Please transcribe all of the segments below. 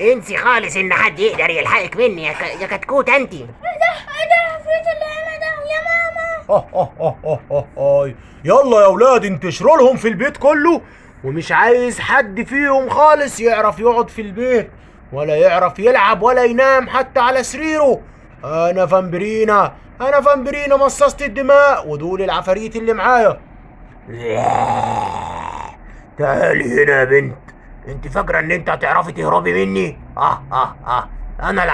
انسي خالص ان حد يقدر يلحقك مني يا كتكوت انت. ايه ده العفريت اللي هنا ده يا ماما؟ يلا يا ولاد انتشروا لهم في البيت كله، ومش عايز حد فيهم خالص يعرف يقعد في البيت ولا يعرف يلعب ولا ينام حتى على سريره. انا فامبرينا مصاصة الدماء، ودول العفاريت اللي معايا. تعالي هنا يا بنت، انت فاكرة ان انت هتعرفي تهربي مني؟ انا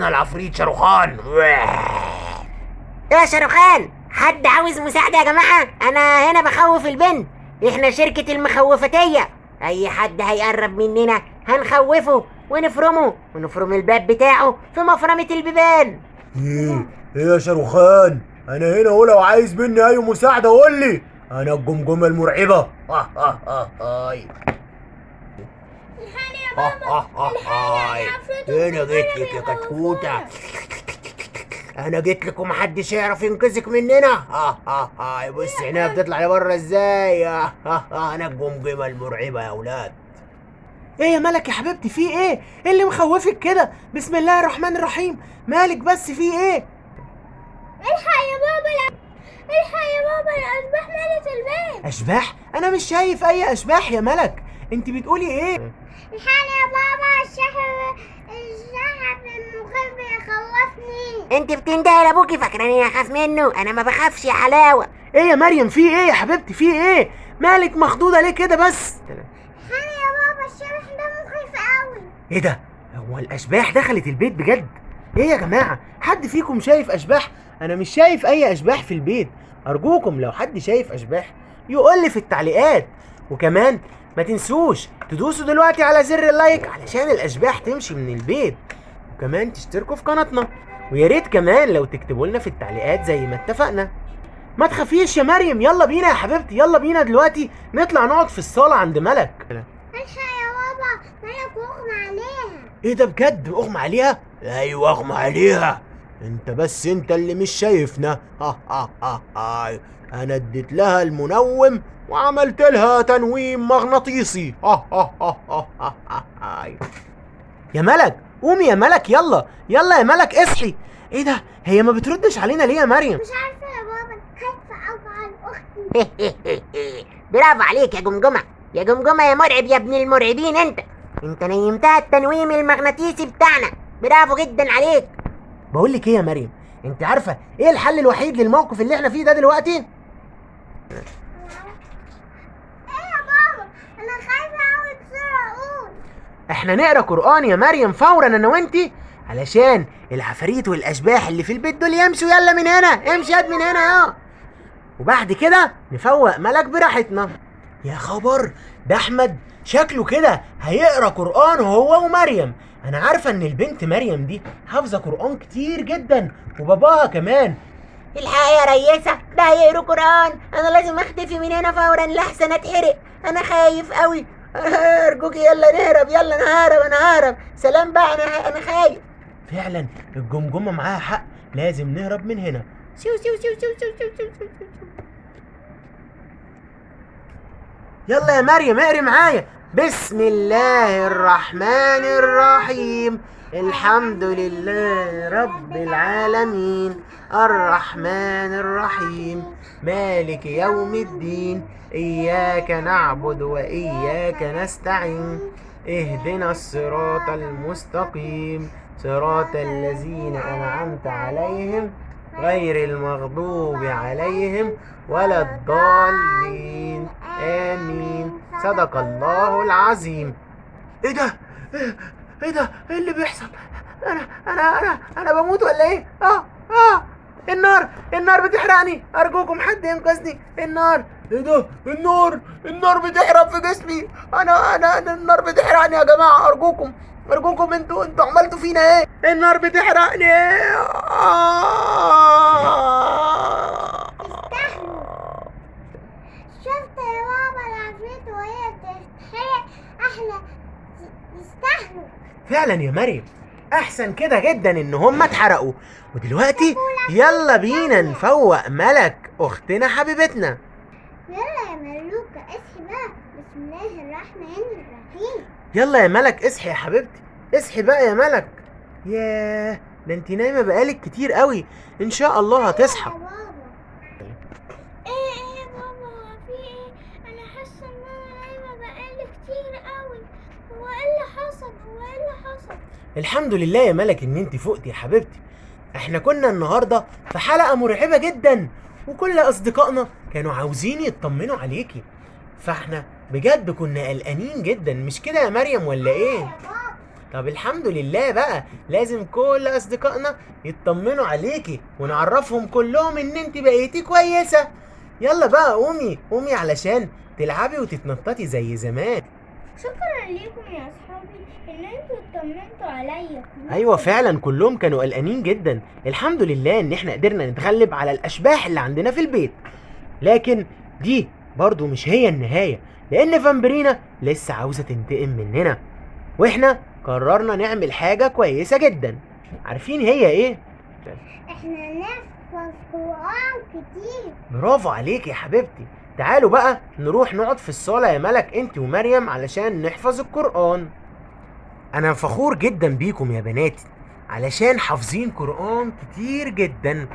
العفريت شاروخان. يا شاروخان، حد عاوز مساعدة يا جماعة؟ انا هنا بخوف البنت، احنا شركة المخوفتية، اي حد هيقرب مننا هنخوفه ونفرم الباب بتاعه في مفرمة البيبان. ايه يا شاروخان، انا هنا، ولو عايز مني اي مساعدة قول لي، انا الجمجمة المرعبة. الحقني يا ماما، الحقني العفريت هنا جيتلك يا كتكوتة، انا جيتلك ومحدش يعرف ينقذك مننا. بص عينيها بتطلع لبره ازاي. انا الجمجمة المرعبة يا اولاد. ايه يا ملك يا حبيبتي، في ايه؟ ايه اللي مخوفك كده؟ بسم الله الرحمن الرحيم، مالك بس، في ايه؟ الحق يا بابا الاشباح مالت البيت. اشباح؟ انا مش شايف اي اشباح يا ملك، انت بتقولي ايه؟ الحقني يا بابا، الشحن المخيف بيخوفني. انت بتندهي لابوكي فاكراني اخاف منه؟ انا ما بخافش يا حلاوة. ايه يا مريم، في ايه يا حبيبتي، في ايه؟ مالك مخضوضة ليه كده بس؟ الحقني يا بابا، الشبح ده مخيف قوي. ايه ده؟ هو الاشباح دخلت البيت بجد؟ ايه يا جماعة، حد فيكم شايف اشباح؟ انا مش شايف اي اشباح في البيت. ارجوكم لو حد شايف اشباح يقول لي في التعليقات، وكمان ما تنسوش تدوسوا دلوقتي على زر اللايك علشان الاشباح تمشي من البيت، وكمان تشتركوا في قناتنا، ويا ريت كمان لو تكتبوا لنا في التعليقات زي ما اتفقنا. ما تخافيش يا مريم، يلا بينا يا حبيبتي، يلا بينا دلوقتي نطلع نقعد في الصالة عند ملك. الحق يا بابا، ملك اغمى عليها. ايه ده بجد، اغمى عليها؟ ايوه اغمى عليها، انت اللي مش شايفنا. انا اديت لها المنوم وعملت لها تنويم مغناطيسي. يا ملك قومي يا ملك، يلا يلا يا ملك اصحي. ايه ده، هي ما بتردش علينا ليه يا مريم؟ مش عارفه يا بابا، خايفه قوي على اختي. برافو عليك يا جمجمة، يا جمجمة يا مرعب يا ابن المرعبين، انت نيمتها التنويم المغناطيسي بتاعنا، برافو جدا عليك. بقول لك ايه يا مريم، انت عارفه ايه الحل الوحيد للموقف اللي احنا فيه ده دلوقتي؟ ايه يا بابا، انا خايفه قوي، بسرعه قول. احنا نقرا قرآن يا مريم فورا انا وانتي، علشان العفاريت والاشباح اللي في البيت دول يمشوا. يلا من هنا، امشي ياد من هنا يا، وبعد كده نفوق ملك براحتنا. يا خبر، ده احمد شكله كده هيقرا قرآن هو ومريم. انا عارفه ان البنت مريم دي حافظه قرآن كتير جدا، وباباها كمان. الحق يا ريسة، ده هيقروا قرآن، انا لازم اختفي من هنا فورا لحسن اتحرق، انا خايف قوي. ارجوكي يلا نهرب، يلا انا ههرب، سلام بقى، انا خايف. فعلا الجمجمه معاها حق، لازم نهرب من هنا. سيو سيو سيو سيو سيو سيو سيو سيو سيو. يلا يا مريم اقري معايا. بسم الله الرحمن الرحيم، الحمد لله رب العالمين، الرحمن الرحيم، مالك يوم الدين، إياك نعبد وإياك نستعين، اهدنا الصراط المستقيم، صراط الذين أنعمت عليهم غير المغضوب عليهم ولا الضالين، آمين، صدق الله العظيم. ايه ده؟ ايه ده؟ ايه اللي بيحصل؟ انا بموت ولا ايه؟ النار بتحرقني، ارجوكم حد ينقذني، النار. ايه ده؟ النار بتحرق في جسمي. انا النار بتحرقني يا جماعه، ارجوكم انتوا عملتوا فينا ايه؟ النار بتحرقني. شفت يا بابا العفريت وهي بتتحرق؟ احنا يستاهلوا. فعلا يا مريم، احسن كده جدا ان هم اتحرقوا. ودلوقتي يلا بينا نفوق ملك اختنا حبيبتنا. يلا يا ملوكة اصحي بقى، بسم الله الرحمن الرحيم. يلا يا ملك اصحي يا حبيبتي، اصحي بقى يا ملك. ياه، ده انت نايمه بقالك كتير قوي، ان شاء الله هتصحى. يا بابا ايه يا بابا، هو في ايه؟ انا حاسه ان انا نايمه بقالي كتير قوي. هو ايه اللي حصل؟ الحمد لله يا ملك ان انت فقتي يا حبيبتي. احنا كنا النهارده في حلقه مرعبه جدا، وكل اصدقائنا كانوا عاوزين يطمنوا عليكي، فاحنا بجد كنا قلقانين جدا، مش كده يا مريم ولا ايه؟ يا بابا طب الحمد لله بقى، لازم كل اصدقائنا يطمنوا عليكي ونعرفهم كلهم ان انت بقيتي كويسه. يلا بقى قومي علشان تلعبي وتتنططي زي زمان. شكرا ليكم يا اصحابي ان انتوا اطمنتوا عليا. ايوه فعلا كلهم كانوا قلقانين جدا. الحمد لله ان احنا قدرنا نتغلب على الاشباح اللي عندنا في البيت، لكن دي برضو مش هي النهايه، لان فامبرينا لسه عاوزه تنتقم مننا، واحنا قررنا نعمل حاجه كويسه جدا. عارفين هي ايه؟ احنا نحفظ قرآن كتير. برافو عليك يا حبيبتي. تعالوا بقى نروح نقعد في الصاله يا ملك انت ومريم علشان نحفظ القرآن. انا فخور جدا بيكم يا بناتي علشان حافظين قرآن كتير جدا،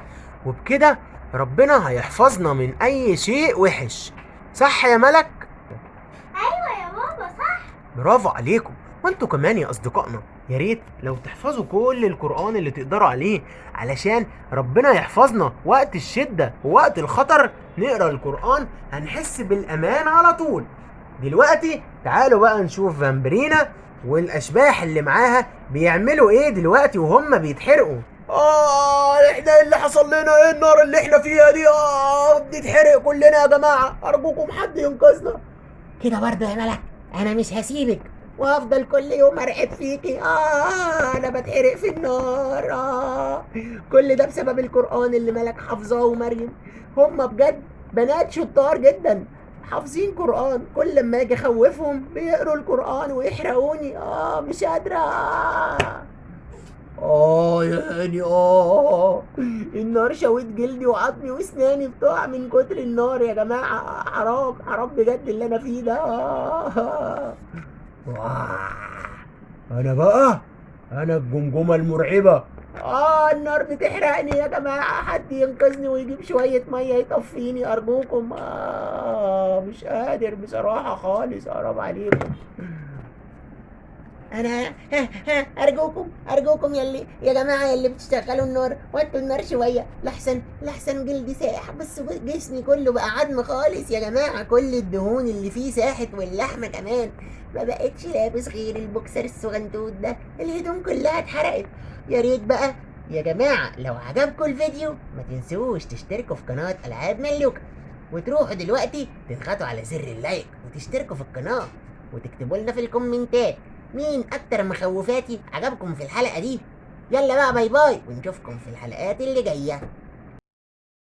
وبكده ربنا هيحفظنا من اي شيء وحش، صح يا ملك؟ ايوه يا بابا صح. برافو عليكم. وانتوا كمان يا اصدقائنا يا ريت لو تحفظوا كل القرآن اللي تقدروا عليه علشان ربنا يحفظنا وقت الشدة ووقت الخطر. نقرا القرآن هنحس بالامان على طول. دلوقتي تعالوا بقى نشوف فامبرينا والاشباح اللي معاها بيعملوا ايه دلوقتي وهم بيتحرقوا. احنا اللي حصل لنا ايه؟ النار اللي احنا فيها دي بنتحرق كلنا يا جماعة، ارجوكم حد ينقذنا. كده برضه يا ملك انا مش هسيبك وافضل كل يوم ارعب فيكي. انا بتحرق في النار. كل ده بسبب القرآن اللي ملك حافظاه ومريم. هما بجد بنات شطار جدا، حافظين قرآن، كل لما اجي اخوفهم بيقروا القرآن ويحرقوني. مش قادرة. يعني النار شويت جلدي وعظمي واسناني بتقع من كتر النار يا جماعة. حرام بجد اللي انا فيه ده. انا الجمجمه المرعبه. النار بتحرقني يا جماعة، حد ينقذني ويجيب شوية مية يطفيني أرجوكم. مش قادر بصراحة خالص، حرام عليكم. أنا أرجوكم يا جماعة يلي بتشتغلوا النار، وطوا النار شوية لحسن جلدي ساح، بس جسمي كله بقى عظم خالص يا جماعة. كل الدهون اللي فيه ساحت واللحمة كمان، ما بقتش لابس غير البوكسر الصغنطوط ده، الهدوم كلها اتحرقت. يا ريت بقى يا جماعة لو عجبكم الفيديو ما تنسوش تشتركوا في قناة ألعاب ملوكة، وتروحوا دلوقتي تضغطوا على زر اللايك وتشتركوا في القناة، وتكتبوا لنا في الكومنتات مين أكتر مخوفاتي عجبكم في الحلقة دي. يلا بقى باي باي، ونشوفكم في الحلقات اللي جاية.